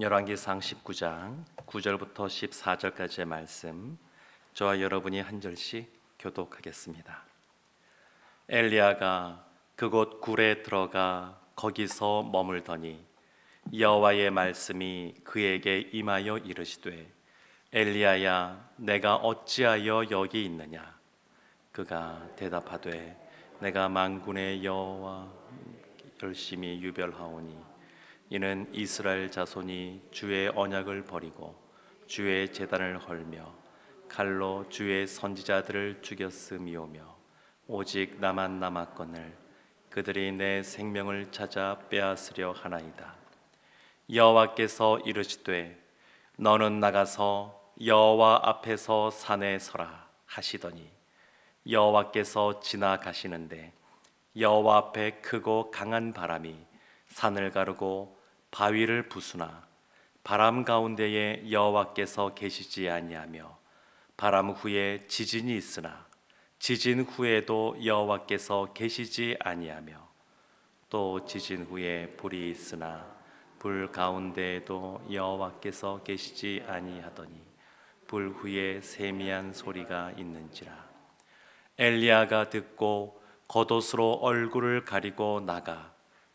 열왕기상 19장 9절부터 14절까지의 말씀, 저와 여러분이 한 절씩 교독하겠습니다. 엘리야가 그곳 굴에 들어가 거기서 머물더니 여호와의 말씀이 그에게 임하여 이르시되, 엘리야야, 내가 어찌하여 여기 있느냐? 그가 대답하되, 내가 만군의 여호와 열심히 유별하오니 이는 이스라엘 자손이 주의 언약을 버리고 주의 제단을 헐며 칼로 주의 선지자들을 죽였음이오며 오직 나만 남았거늘 그들이 내 생명을 찾아 빼앗으려 하나이다. 여호와께서 이르시되, 너는 나가서 여호와 앞에서 산에 서라 하시더니 여호와께서 지나가시는데 여호와 앞에 크고 강한 바람이 산을 가르고 바위를 부수나 바람 가운데에 여호와께서 계시지 아니하며 바람 후에 지진이 있으나 지진 후에도 여호와께서 계시지 아니하며 또 지진 후에 불이 있으나 불 가운데에도 여호와께서 계시지 아니하더니 불 후에 세미한 소리가 있는지라. 엘리야가 듣고 겉옷으로 얼굴을 가리고 나가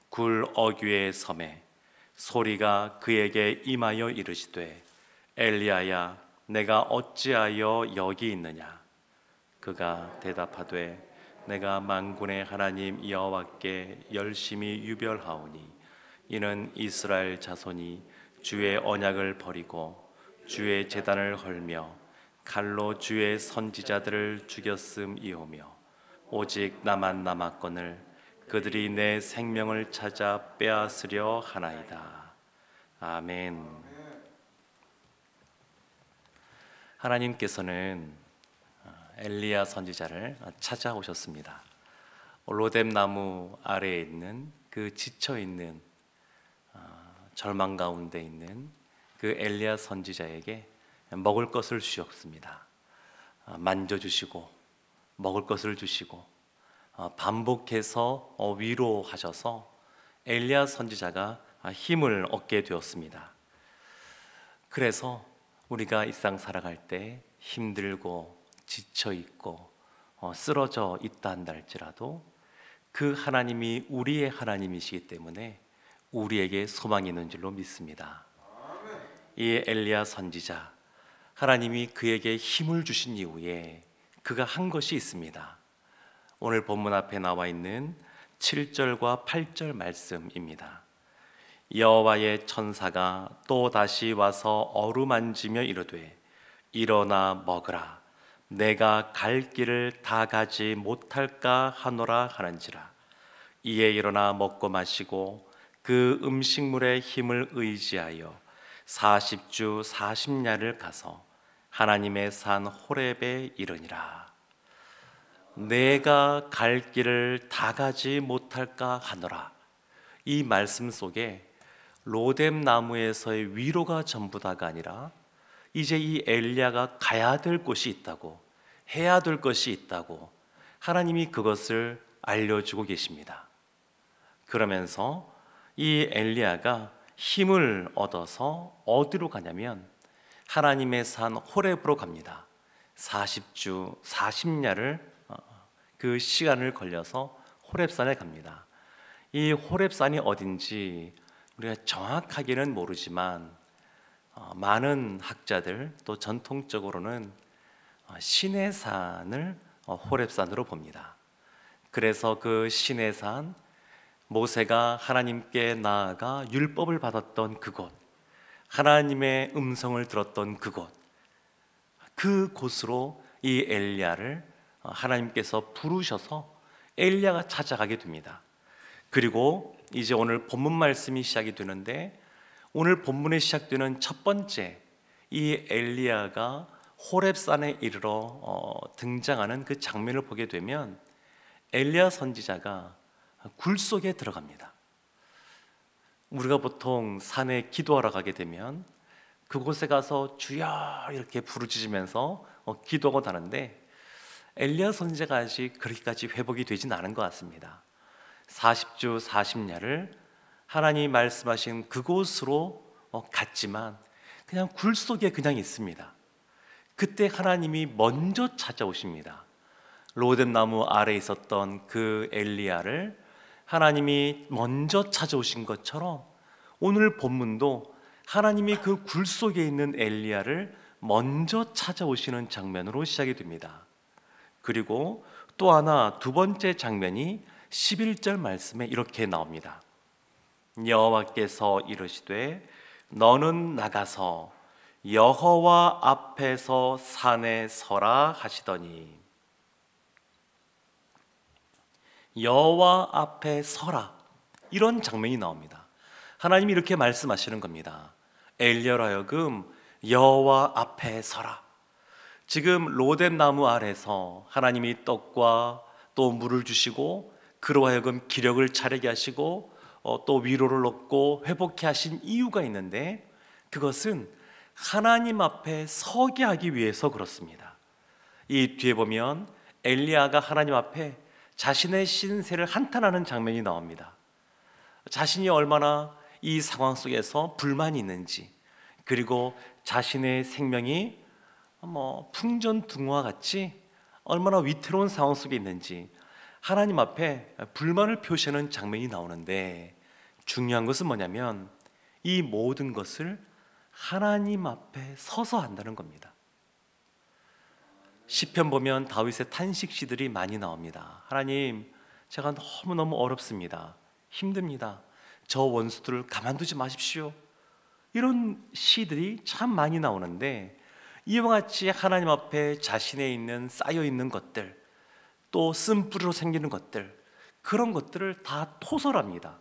굴 어귀에 서매 소리가 그에게 임하여 이르시되, 엘리야야, 내가 어찌하여 여기 있느냐? 그가 대답하되, 내가 만군의 하나님 여호와께 열심히 유별하오니 이는 이스라엘 자손이 주의 언약을 버리고 주의 제단을 헐며 칼로 주의 선지자들을 죽였음이오며 오직 나만 남았거늘 그들이 내 생명을 찾아 빼앗으려 하나이다. 아멘. 하나님께서는 엘리야 선지자를 찾아오셨습니다. 로뎀 나무 아래에 있는 그 지쳐 있는 절망 가운데 있는 그 엘리야 선지자에게 먹을 것을 주셨습니다. 만져주시고 먹을 것을 주시고 반복해서 위로하셔서 엘리야 선지자가 힘을 얻게 되었습니다. 그래서 우리가 일상 살아갈 때 힘들고 지쳐 있고 쓰러져 있다 한다 할지라도 그 하나님이 우리의 하나님이시기 때문에 우리에게 소망이 있는 줄로 믿습니다. 이 엘리야 선지자, 하나님이 그에게 힘을 주신 이후에 그가 한 것이 있습니다. 오늘 본문 앞에 나와 있는 7절과 8절 말씀입니다. 여호와의 천사가 또 다시 와서 어루만지며 이르되, 일어나 먹으라. 내가 갈 길을 다 가지 못할까 하노라 하는지라. 이에 일어나 먹고 마시고 그 음식물의 힘을 의지하여 40주 40야를 가서 하나님의 산 호렙에 이르니라. 내가 갈 길을 다 가지 못할까 하노라. 이 말씀 속에 로뎀 나무에서의 위로가 전부다가 아니라 이제 이 엘리야가 가야 될 곳이 있다고, 해야 될 것이 있다고 하나님이 그것을 알려주고 계십니다. 그러면서 이 엘리야가 힘을 얻어서 어디로 가냐면 하나님의 산 호렙으로 갑니다. 40주 40야를 그 시간을 걸려서 호렙산에 갑니다. 이 호렙산이 어딘지 우리가 정확하게는 모르지만 많은 학자들 또 전통적으로는 시내산을 호렙산으로 봅니다. 그래서 그 시내산, 모세가 하나님께 나아가 율법을 받았던 그곳, 하나님의 음성을 들었던 그곳으로 이 엘리야를 하나님께서 부르셔서 엘리야가 찾아가게 됩니다. 그리고 이제 오늘 본문 말씀이 시작이 되는데, 오늘 본문에 시작되는 첫 번째 이 엘리야가 호렙산에 이르러 등장하는 그 장면을 보게 되면 엘리야 선지자가 굴 속에 들어갑니다. 우리가 보통 산에 기도하러 가게 되면 그곳에 가서 주여 이렇게 부르짖으면서 기도하고 가는데, 엘리야 선지자가 아직 그렇게까지 회복이 되진 않은 것 같습니다. 40주 40야를 하나님이 말씀하신 그곳으로 같지만 그냥 굴 속에 그냥 있습니다. 그때 하나님이 먼저 찾아오십니다. 로뎀나무 아래에 있었던 그 엘리야를 하나님이 먼저 찾아오신 것처럼 오늘 본문도 하나님이 그 굴 속에 있는 엘리야를 먼저 찾아오시는 장면으로 시작이 됩니다. 그리고 또 하나 두 번째 장면이 11절 말씀에 이렇게 나옵니다. 여호와께서 이르시되 너는 나가서 여호와 앞에서 산에 서라 하시더니, 여호와 앞에 서라, 이런 장면이 나옵니다. 하나님이 이렇게 말씀하시는 겁니다. 엘리야로 하여금 여호와 앞에 서라. 지금 로뎀나무 아래서 하나님이 떡과 또 물을 주시고 그로 하여금 기력을 차리게 하시고 또 위로를 얻고 회복케 하신 이유가 있는데, 그것은 하나님 앞에 서게 하기 위해서 그렇습니다. 이 뒤에 보면 엘리야가 하나님 앞에 자신의 신세를 한탄하는 장면이 나옵니다. 자신이 얼마나 이 상황 속에서 불만이 있는지, 그리고 자신의 생명이 풍전등화 같이 얼마나 위태로운 상황 속에 있는지 하나님 앞에 불만을 표시하는 장면이 나오는데, 중요한 것은 뭐냐면 이 모든 것을 하나님 앞에 서서 한다는 겁니다. 시편 보면 다윗의 탄식 시들이 많이 나옵니다. 하나님, 제가 너무너무 어렵습니다. 힘듭니다. 저 원수들을 가만두지 마십시오. 이런 시들이 참 많이 나오는데, 이와 같이 하나님 앞에 자신에 있는 쌓여있는 것들, 또 쓴뿌리로 생기는 것들, 그런 것들을 다 토설합니다.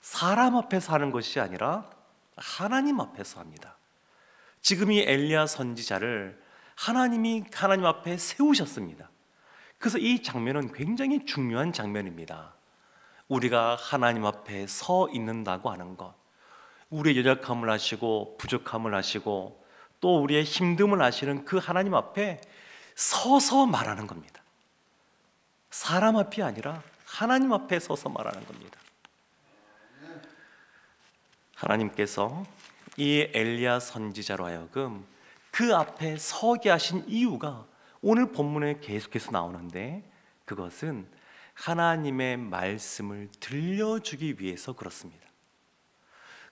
사람 앞에서 하는 것이 아니라 하나님 앞에서 합니다. 지금 이 엘리야 선지자를 하나님이 하나님 앞에 세우셨습니다. 그래서 이 장면은 굉장히 중요한 장면입니다. 우리가 하나님 앞에 서 있는다고 하는 것, 우리의 연약함을 아시고 부족함을 아시고 또 우리의 힘듦을 아시는 그 하나님 앞에 서서 말하는 겁니다. 사람 앞이 아니라 하나님 앞에 서서 말하는 겁니다. 하나님께서 이 엘리야 선지자로 하여금 그 앞에 서게 하신 이유가 오늘 본문에 계속해서 나오는데, 그것은 하나님의 말씀을 들려주기 위해서 그렇습니다.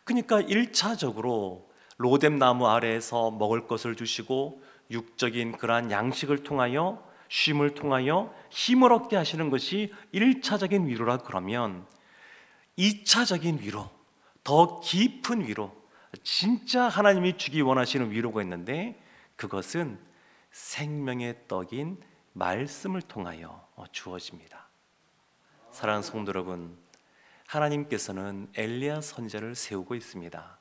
그러니까 1차적으로 로뎀나무 아래에서 먹을 것을 주시고 육적인 그러한 양식을 통하여 쉼을 통하여 힘을 얻게 하시는 것이 1차적인 위로라 그러면, 2차적인 위로, 더 깊은 위로, 진짜 하나님이 주기 원하시는 위로가 있는데, 그것은 생명의 떡인 말씀을 통하여 주어집니다. 사랑하는 성도 여러분, 하나님께서는 엘리야 선지자를 세우고 있습니다.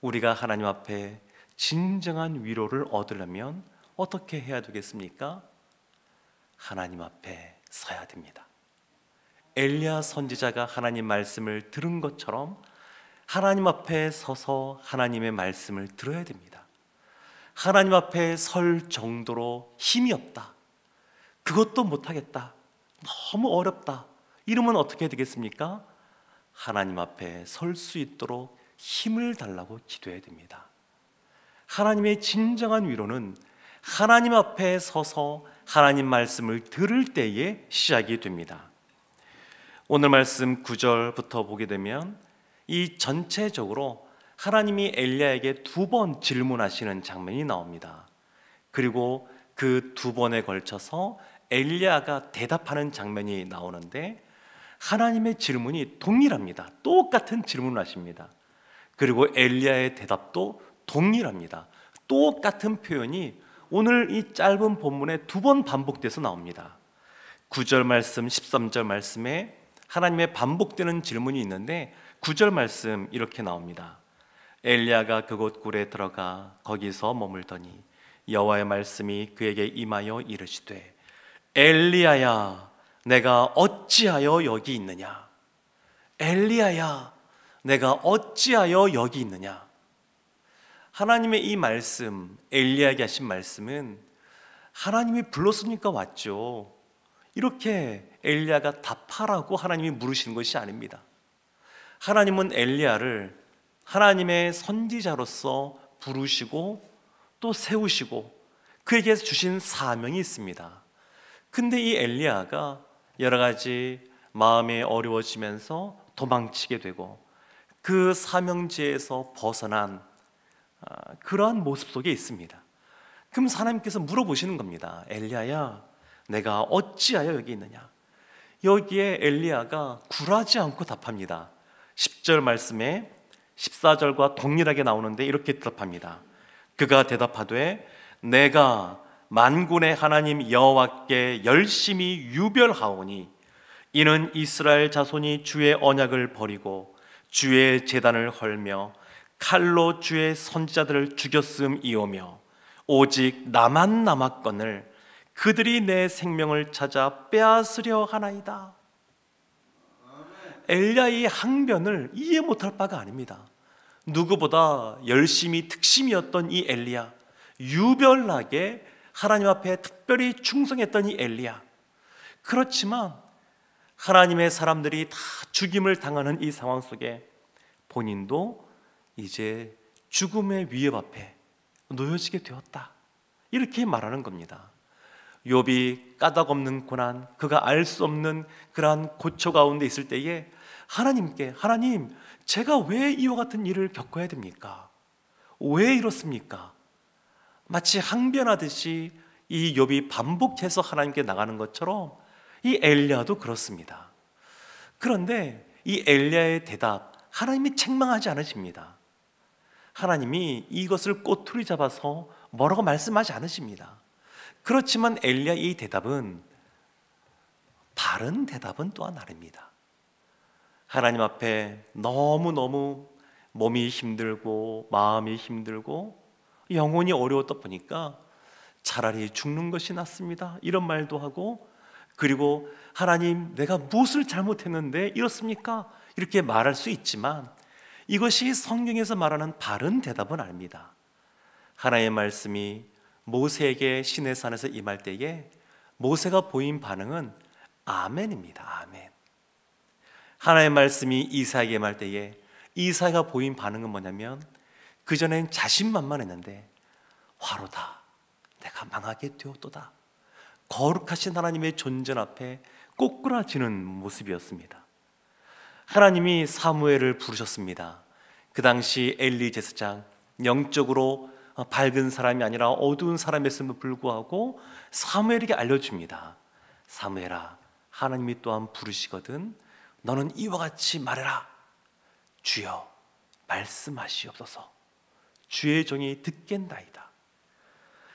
우리가 하나님 앞에 진정한 위로를 얻으려면 어떻게 해야 되겠습니까? 하나님 앞에 서야 됩니다. 엘리야 선지자가 하나님 말씀을 들은 것처럼 하나님 앞에 서서 하나님의 말씀을 들어야 됩니다. 하나님 앞에 설 정도로 힘이 없다, 그것도 못하겠다, 너무 어렵다, 이러면 어떻게 되겠습니까? 하나님 앞에 설 수 있도록 힘을 달라고 기도해야 됩니다. 하나님의 진정한 위로는 하나님 앞에 서서 하나님 말씀을 들을 때에 시작이 됩니다. 오늘 말씀 9절부터 보게 되면 이 전체적으로 하나님이 엘리야에게 2번 질문하시는 장면이 나옵니다. 그리고 그 2번에 걸쳐서 엘리야가 대답하는 장면이 나오는데, 하나님의 질문이 동일합니다. 똑같은 질문을 하십니다. 그리고 엘리야의 대답도 동일합니다. 똑같은 표현이 오늘 이 짧은 본문에 2번 반복돼서 나옵니다. 9절 말씀, 13절 말씀에 하나님의 반복되는 질문이 있는데, 9절 말씀 이렇게 나옵니다. 엘리야가 그곳 굴에 들어가 거기서 머물더니 여호와의 말씀이 그에게 임하여 이르시되, 엘리야야, 내가 어찌하여 여기 있느냐? 엘리야야, 내가 어찌하여 여기 있느냐? 하나님의 이 말씀, 엘리야에게 하신 말씀은 하나님이 불렀으니까 왔죠. 이렇게 엘리야가 답하라고 하나님이 물으시는 것이 아닙니다. 하나님은 엘리야를 하나님의 선지자로서 부르시고 또 세우시고 그에게 주신 사명이 있습니다. 근데 이 엘리야가 여러 가지 마음이 어려워지면서 도망치게 되고 그 사명지에서 벗어난 그러한 모습 속에 있습니다. 그럼 하나님께서 물어보시는 겁니다. 엘리야야, 내가 어찌하여 여기 있느냐? 여기에 엘리야가 굴하지 않고 답합니다. 10절 말씀에 14절과 동일하게 나오는데 이렇게 대답합니다. 그가 대답하되 내가 만군의 하나님 여호와께 열심히 유별하오니 이는 이스라엘 자손이 주의 언약을 버리고 주의 제단을 헐며 칼로 주의 선지자들을 죽였음이오며 오직 나만 남았거늘 그들이 내 생명을 찾아 빼앗으려 하나이다. 엘리야의 항변을 이해 못할 바가 아닙니다. 누구보다 열심히 특심이었던 이 엘리야, 유별나게 하나님 앞에 특별히 충성했던 이 엘리야, 그렇지만 하나님의 사람들이 다 죽임을 당하는 이 상황 속에 본인도 이제 죽음의 위협 앞에 놓여지게 되었다, 이렇게 말하는 겁니다. 욥이 까닭없는 고난, 그가 알 수 없는 그러한 고초 가운데 있을 때에 하나님께, 하나님, 제가 왜 이와 같은 일을 겪어야 됩니까? 왜 이렇습니까? 마치 항변하듯이 이 욥이 반복해서 하나님께 나가는 것처럼 이 엘리야도 그렇습니다. 그런데 이 엘리야의 대답, 하나님이 책망하지 않으십니다. 하나님이 이것을 꼬투리 잡아서 뭐라고 말씀하지 않으십니다. 그렇지만 엘리야의 이 대답은, 바른 대답은 또한 다릅니다. 하나님 앞에 너무너무 몸이 힘들고 마음이 힘들고 영혼이 어려웠다 보니까 차라리 죽는 것이 낫습니다, 이런 말도 하고, 그리고 하나님, 내가 무엇을 잘못했는데 이렇습니까? 이렇게 말할 수 있지만 이것이 성경에서 말하는 바른 대답은 아닙니다. 하나님의 말씀이 모세에게 시내산에서 임할 때에 모세가 보인 반응은 아멘입니다. 아멘. 하나님의 말씀이 이사야에게 임할 때에 이사야가 보인 반응은 뭐냐면, 그전엔 자신만만했는데 화로다, 내가 망하게 되었도다, 거룩하신 하나님의 존재 앞에 꼬꾸라지는 모습이었습니다. 하나님이 사무엘을 부르셨습니다. 그 당시 엘리 제사장, 영적으로 밝은 사람이 아니라 어두운 사람이었음에도 불구하고 사무엘에게 알려줍니다. 사무엘아, 하나님이 또한 부르시거든 너는 이와 같이 말해라. 주여 말씀하시옵소서, 주의 종이 듣겠나이다.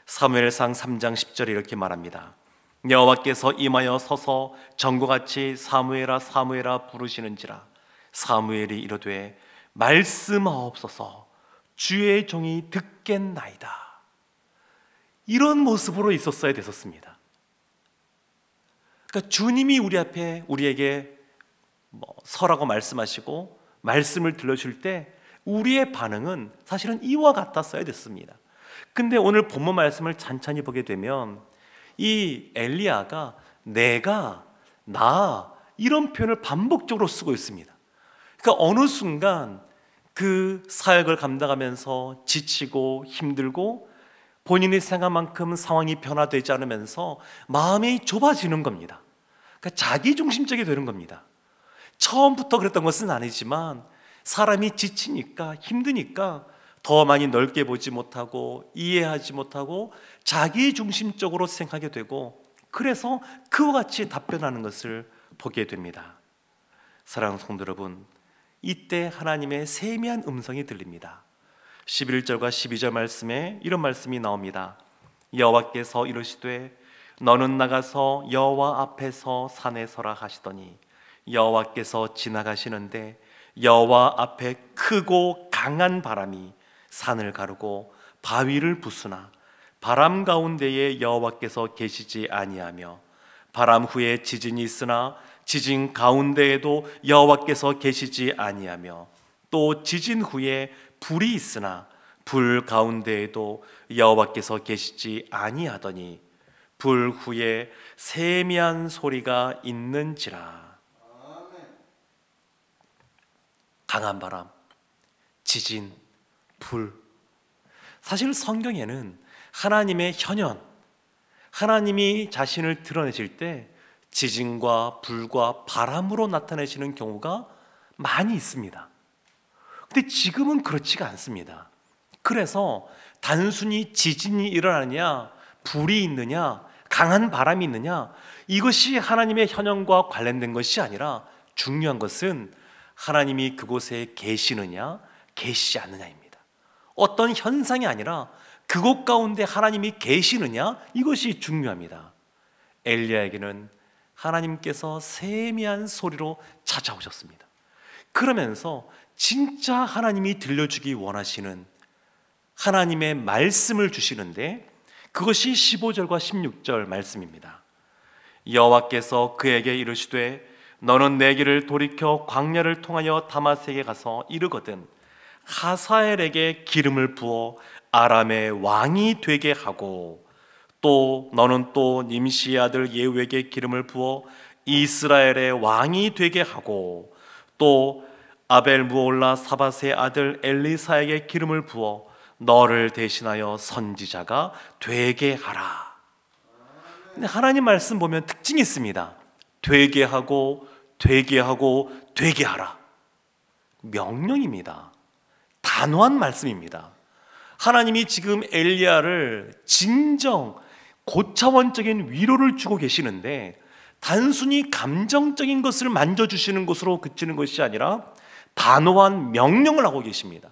사무엘상 3장 10절에 이렇게 말합니다. 여호와께서 임하여 서서 전과같이 사무엘아 사무엘아 부르시는지라. 사무엘이 이르되 말씀하옵소서, 주의 종이 듣겠나이다. 이런 모습으로 있었어야 됐었습니다. 그러니까 주님이 우리 앞에 우리에게 서라고 말씀하시고 말씀을 들려줄 때 우리의 반응은 사실은 이와 같았어야 됐습니다. 근데 오늘 본문 말씀을 찬찬히 보게 되면 이 엘리야가 내가, 나, 이런 표현을 반복적으로 쓰고 있습니다. 그러니까 어느 순간 그 사역을 감당하면서 지치고 힘들고 본인이 생각한 만큼 상황이 변화되지 않으면서 마음이 좁아지는 겁니다. 그러니까 자기중심적이 되는 겁니다. 처음부터 그랬던 것은 아니지만 사람이 지치니까, 힘드니까 더 많이 넓게 보지 못하고 이해하지 못하고 자기중심적으로 생각하게 되고, 그래서 그와 같이 답변하는 것을 보게 됩니다. 사랑하는 성도 여러분, 이때 하나님의 세미한 음성이 들립니다. 11절과 12절 말씀에 이런 말씀이 나옵니다. 여호와께서 이르시되 너는 나가서 여호와 앞에서 산에 서라 하시더니 여호와께서 지나가시는데 여호와 앞에 크고 강한 바람이 산을 가르고 바위를 부수나 바람 가운데에 여호와께서 계시지 아니하며 바람 후에 지진이 있으나 지진 가운데에도 여호와께서 계시지 아니하며 또 지진 후에 불이 있으나 불 가운데에도 여호와께서 계시지 아니하더니 불 후에 세미한 소리가 있는지라. 강한 바람, 지진, 불. 사실 성경에는 하나님의 현현, 하나님이 자신을 드러내실 때 지진과 불과 바람으로 나타내시는 경우가 많이 있습니다. 근데 지금은 그렇지가 않습니다. 그래서 단순히 지진이 일어나느냐, 불이 있느냐, 강한 바람이 있느냐, 이것이 하나님의 현현과 관련된 것이 아니라 중요한 것은 하나님이 그곳에 계시느냐, 계시지 않느냐입니다. 어떤 현상이 아니라 그곳 가운데 하나님이 계시느냐, 이것이 중요합니다. 엘리야에게는 하나님께서 세미한 소리로 찾아오셨습니다. 그러면서 진짜 하나님이 들려주기 원하시는 하나님의 말씀을 주시는데, 그것이 15절과 16절 말씀입니다. 여호와께서 그에게 이르시되 너는 내 길을 돌이켜 광야를 통하여 다마섹에 가서 이르거든 하사엘에게 기름을 부어 아람의 왕이 되게 하고, 또 너는 또 님시의 아들 예후에게 기름을 부어 이스라엘의 왕이 되게 하고, 또 아벨 무올라 사밧의 아들 엘리사에게 기름을 부어 너를 대신하여 선지자가 되게 하라. 근데 하나님 말씀 보면 특징이 있습니다. 되게 하고 되게 하고 되게 하라. 명령입니다. 단호한 말씀입니다. 하나님이 지금 엘리야를 진정 고차원적인 위로를 주고 계시는데, 단순히 감정적인 것을 만져주시는 것으로 그치는 것이 아니라 단호한 명령을 하고 계십니다.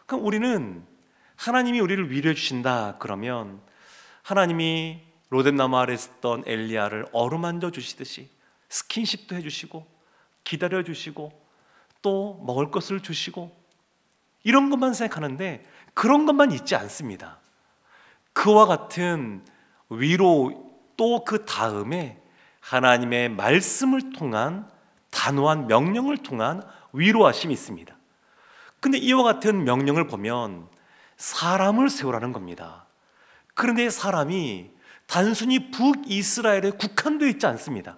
그럼 우리는 하나님이 우리를 위로해 주신다 그러면 하나님이 로뎀나무 아래 있었던 엘리야를 어루만져 주시듯이 스킨십도 해주시고 기다려 주시고 또 먹을 것을 주시고 이런 것만 생각하는데, 그런 것만 있지 않습니다. 그와 같은 위로, 또 그 다음에 하나님의 말씀을 통한 단호한 명령을 통한 위로하심이 있습니다. 근데 이와 같은 명령을 보면 사람을 세우라는 겁니다. 그런데 사람이 단순히 북이스라엘에 국한되어 있지 않습니다.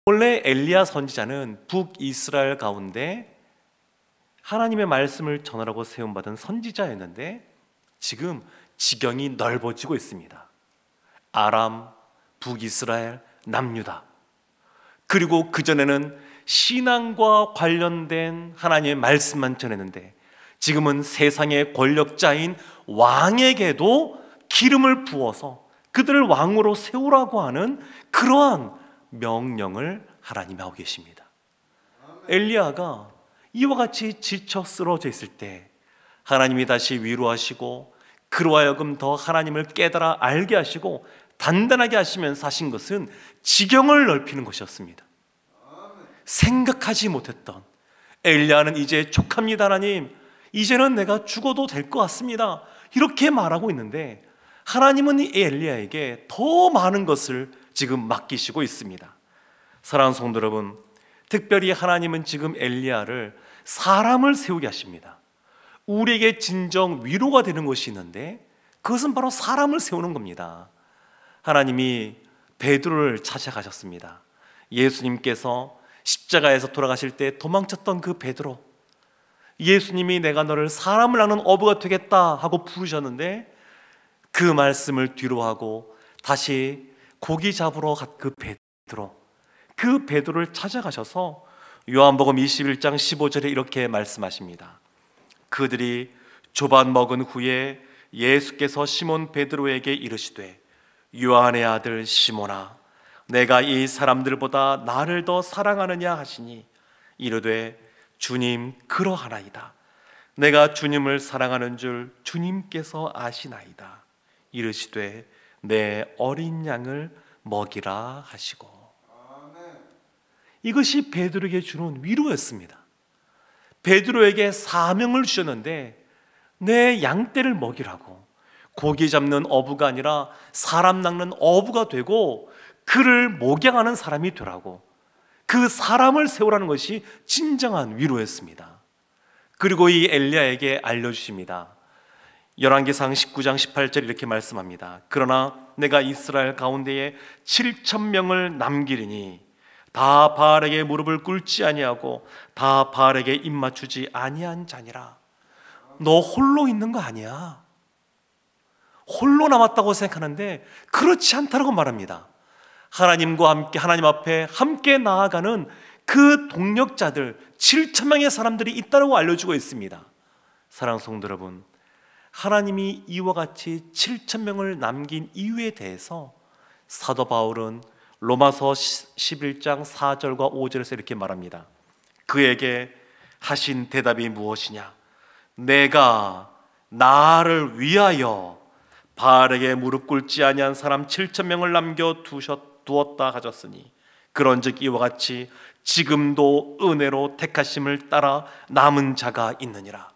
원래 엘리야 선지자는 북이스라엘 가운데 하나님의 말씀을 전하라고 세움받은 선지자였는데, 지금 지경이 넓어지고 있습니다. 아람, 북이스라엘, 남유다. 그리고 그전에는 신앙과 관련된 하나님의 말씀만 전했는데, 지금은 세상의 권력자인 왕에게도 기름을 부어서 그들을 왕으로 세우라고 하는 그러한 명령을 하나님이 하고 계십니다. 엘리야가 이와 같이 지쳐 쓰러져 있을 때 하나님이 다시 위로하시고 그로 하여금 더 하나님을 깨달아 알게 하시고 단단하게 하시면서 하신 것은 지경을 넓히는 것이었습니다. 생각하지 못했던 엘리야는 이제 족합니다. 하나님, 이제는 내가 죽어도 될 것 같습니다. 이렇게 말하고 있는데, 하나님은 이 엘리야에게 더 많은 것을 지금 맡기시고 있습니다. 사랑하는 성도 여러분, 특별히 하나님은 지금 엘리야를 사람을 세우게 하십니다. 우리에게 진정 위로가 되는 것이 있는데, 그것은 바로 사람을 세우는 겁니다. 하나님이 베드로를 찾아가셨습니다. 예수님께서 십자가에서 돌아가실 때 도망쳤던 그 베드로, 예수님이 내가 너를 사람을 낳는 어부가 되겠다 하고 부르셨는데, 그 말씀을 뒤로하고 다시 고기 잡으러 간 그 베드로를 찾아가셔서 요한복음 21장 15절에 이렇게 말씀하십니다. 그들이 조반 먹은 후에 예수께서 시몬 베드로에게 이르시되 요한의 아들 시몬아, 내가 이 사람들보다 나를 더 사랑하느냐 하시니 이르되 주님 그러하나이다. 내가 주님을 사랑하는 줄 주님께서 아시나이다. 이르시되 내 어린 양을 먹이라 하시고. 이것이 베드로에게 주는 위로였습니다. 베드로에게 사명을 주셨는데 내 양떼를 먹이라고, 고기 잡는 어부가 아니라 사람 낚는 어부가 되고 그를 목양하는 사람이 되라고, 그 사람을 세우라는 것이 진정한 위로였습니다. 그리고 이 엘리야에게 알려주십니다. 열왕기상 19장 18절 이렇게 말씀합니다. 그러나 내가 이스라엘 가운데에 7,000명을 남기리니 다 바알에게 무릎을 꿇지 아니하고 다 바알에게 입맞추지 아니한 자니라. 너 홀로 있는 거 아니야. 홀로 남았다고 생각하는데 그렇지 않다고 말합니다. 하나님과 함께 하나님 앞에 함께 나아가는 그 동력자들 7,000명의 사람들이 있다고 알려주고 있습니다. 사랑하는 성도 여러분, 하나님이 이와 같이 7,000명을 남긴 이유에 대해서 사도 바울은 로마서 11장 4절과 5절에서 이렇게 말합니다. 그에게 하신 대답이 무엇이냐? 내가 나를 위하여 바알에게 무릎 꿇지 아니한 사람 7,000명을 남겨 두었다 하셨으니 그런즉 이와 같이 지금도 은혜로 택하심을 따라 남은 자가 있느니라.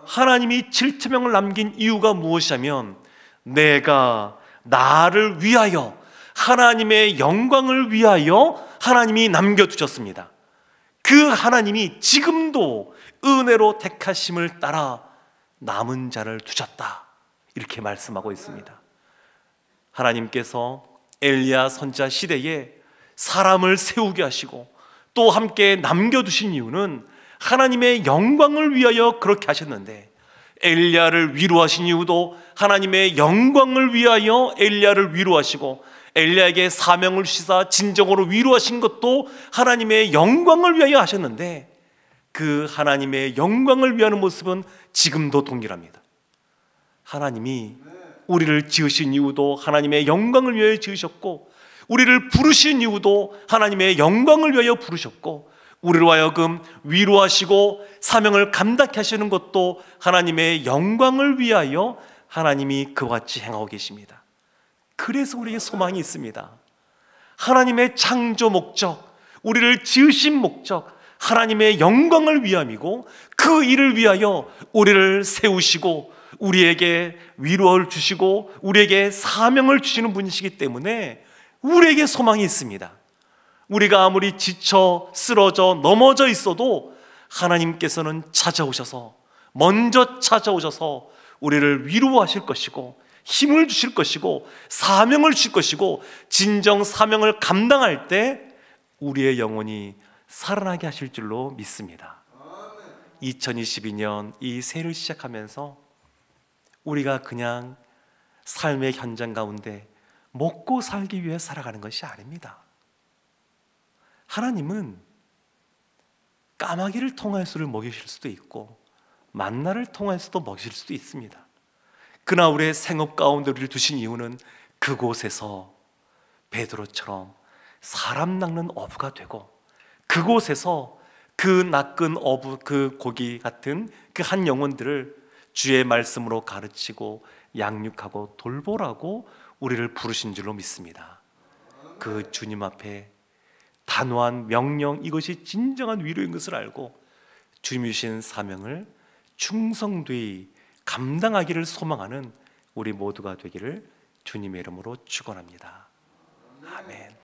하나님이 7,000명을 남긴 이유가 무엇이냐면 내가 나를 위하여 하나님의 영광을 위하여 하나님이 남겨두셨습니다. 그 하나님이 지금도 은혜로 택하심을 따라 남은 자를 두셨다, 이렇게 말씀하고 있습니다. 하나님께서 엘리야 선지자 시대에 사람을 세우게 하시고 또 함께 남겨두신 이유는 하나님의 영광을 위하여 그렇게 하셨는데, 엘리야를 위로하신 이유도 하나님의 영광을 위하여 엘리야를 위로하시고 엘리야에게 사명을 주시사 진정으로 위로하신 것도 하나님의 영광을 위하여 하셨는데, 그 하나님의 영광을 위하는 모습은 지금도 동일합니다. 하나님이 우리를 지으신 이유도 하나님의 영광을 위하여 지으셨고, 우리를 부르신 이유도 하나님의 영광을 위하여 부르셨고, 우리로 하여금 위로하시고 사명을 감당케 하시는 것도 하나님의 영광을 위하여 하나님이 그와 같이 행하고 계십니다. 그래서 우리에게 소망이 있습니다. 하나님의 창조 목적, 우리를 지으신 목적, 하나님의 영광을 위함이고 그 일을 위하여 우리를 세우시고 우리에게 위로를 주시고 우리에게 사명을 주시는 분이시기 때문에 우리에게 소망이 있습니다. 우리가 아무리 지쳐 쓰러져 넘어져 있어도 하나님께서는 찾아오셔서, 먼저 찾아오셔서 우리를 위로하실 것이고 힘을 주실 것이고 사명을 주실 것이고, 진정 사명을 감당할 때 우리의 영혼이 살아나게 하실 줄로 믿습니다. 2022년 이 새해를 시작하면서 우리가 그냥 삶의 현장 가운데 먹고 살기 위해 살아가는 것이 아닙니다. 하나님은 까마귀를 통해서를 먹이실 수도 있고 만나를 통해서도 먹이실 수도 있습니다. 그러나 우리의 생업 가운데 우리를 두신 이유는 그곳에서 베드로처럼 사람 낚는 어부가 되고, 그곳에서 그 낚은 어부, 그 고기 같은 그 한 영혼들을 주의 말씀으로 가르치고 양육하고 돌보라고 우리를 부르신 줄로 믿습니다. 그 주님 앞에 단호한 명령, 이것이 진정한 위로인 것을 알고 주님이 주신 사명을 충성되이 감당하기를 소망하는 우리 모두가 되기를 주님의 이름으로 축원합니다. 아멘.